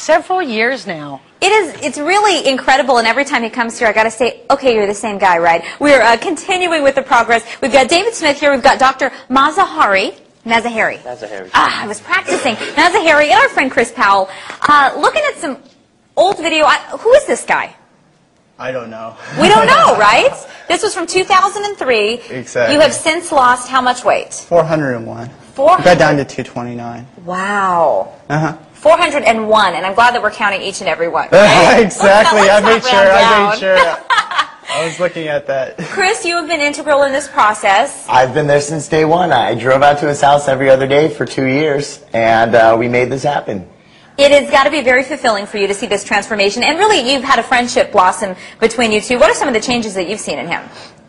several years now. It's really incredible, and every time he comes here, I got to say, okay, you're the same guy, right? We're continuing with the progress. We've got David Smith here. We've got Dr. Nazahari. I was practicing. Nazahari and our friend Chris Powell. Looking at some old video. Who is this guy? I don't know. We don't know, right? This was from 2003. Exactly. You have since lost how much weight? 401. 400? Got down to 229. Wow. 401, 401, and I'm glad that we're counting each and every one. Exactly. I made Let's sure. I was looking at that. Chris, you have been integral in this process. I've been there since day one. I drove out to his house every other day for 2 years, and we made this happen. It has got to be very fulfilling for you to see this transformation, and really you've had a friendship blossom between you two. What are some of the changes that you've seen in him?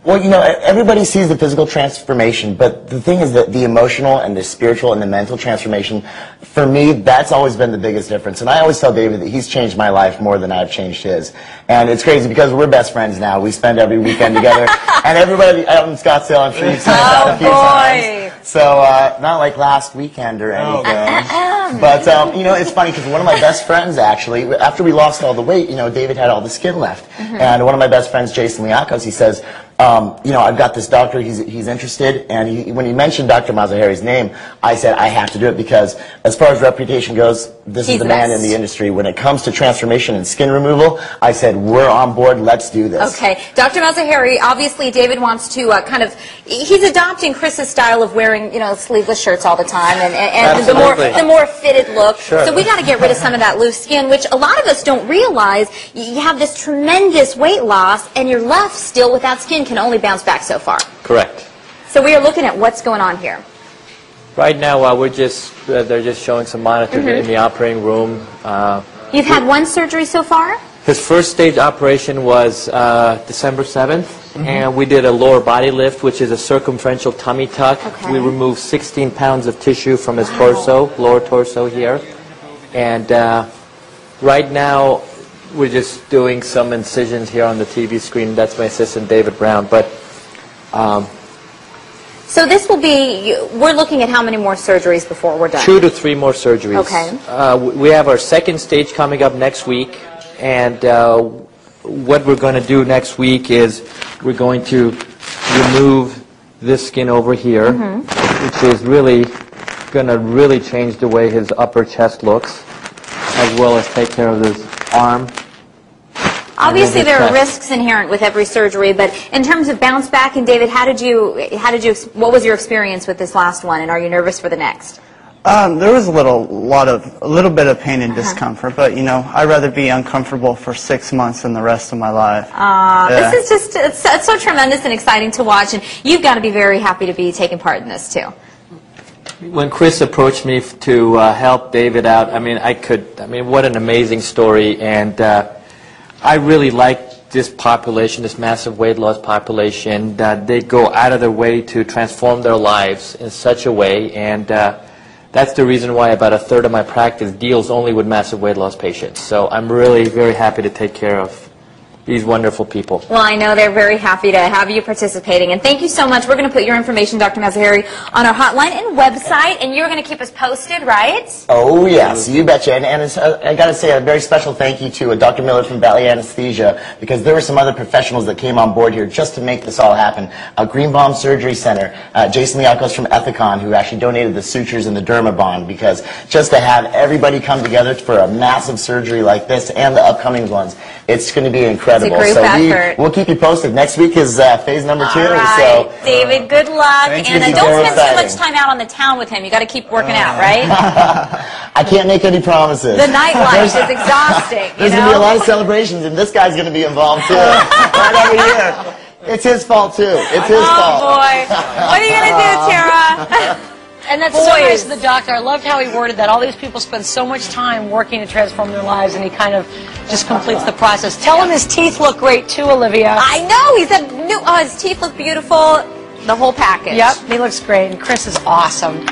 Well, you know, everybody sees the physical transformation, but the thing is that the emotional and the spiritual and the mental transformation, for me, that's always been the biggest difference. And I always tell David that he's changed my life more than I've changed his. And it's crazy because we're best friends now. We spend every weekend together. And everybody out in Scottsdale, I'm sure you've seen us out a few times. So, not like last weekend or anything. But, you know, it's funny because one of my best friends, actually, after we lost all the weight, you know, David had all the skin left. And one of my best friends, Jason Liakos, he says, you know, I've got this doctor, he's interested, and when he mentioned Dr. Mazahari's name, I said, I have to do it because as far as reputation goes, this is the man in the industry. When it comes to transformation and skin removal, I said, we're on board, let's do this. Okay. Dr. Mazahari, obviously David wants to he's adopting Chris's style of wearing, you know, sleeveless shirts all the time, and the more fitted look. Sure. So we got to get rid of some of that loose skin, which a lot of us don't realize. You have this tremendous weight loss, and you're left still with that skin can only bounce back so far. Correct. So we are looking at what's going on here. Right now, they're just showing some monitors in the operating room. You've had one surgery so far? His first stage operation was December 7th, and we did a lower body lift, which is a circumferential tummy tuck. Okay. We removed 16 pounds of tissue from his torso, lower torso here. And right now, we're just doing some incisions here on the TV screen. That's my assistant, David Brown. But so this will be, we're looking at how many more surgeries before we're done? 2 to 3 more surgeries. Okay. We have our second stage coming up next week. And what we're going to do next week is we're going to remove this skin over here, which is really going to change the way his upper chest looks, as well as take care of his arm. Obviously, there are risks inherent with every surgery, but in terms of bounce back, and David, what was your experience with this last one, and are you nervous for the next? There was a little bit of pain and discomfort, but you know, I'd rather be uncomfortable for 6 months than the rest of my life. This is just, it's so tremendous and exciting to watch, and you've got to be very happy to be taking part in this too. When Chris approached me to help David out, I mean, what an amazing story, and I really like this population, this massive weight loss population, that they go out of their way to transform their lives in such a way, and that's the reason why about a third of my practice deals only with massive weight loss patients. So I'm really very happy to take care of these wonderful people. Well, I know they're very happy to have you participating. And thank you so much. We're going to put your information, Dr. Mazahari, on our hotline and website, and you're going to keep us posted, right? Oh, yes, you betcha. And I got to say a very special thank you to Dr. Miller from Valley Anesthesia, because there were some other professionals that came on board here just to make this all happen. Greenbaum Surgery Center, Jason Liakos from Ethicon, who actually donated the sutures and the Dermabond, because just to have everybody come together for a massive surgery like this and the upcoming ones, it's going to be incredible. It's a group effort. We'll keep you posted. Next week is phase number 2. All right, so, David, good luck. Thank And you. don't spend too much time out on the town with him. You got to keep working out, right? I can't make any promises. The nightlife is exhausting. There's going to be a lot of celebrations, and this guy's going to be involved too. Right every year. It's his fault too. It's his fault. Oh boy. What are you going to do, Tara? And that's so nice of the doctor. I loved how he worded that. All these people spend so much time working to transform their lives, and he kind of just completes the process. Tell him his teeth look great, too, Olivia. I know. He said his teeth look beautiful. The whole package. Yep, he looks great, and Chris is awesome.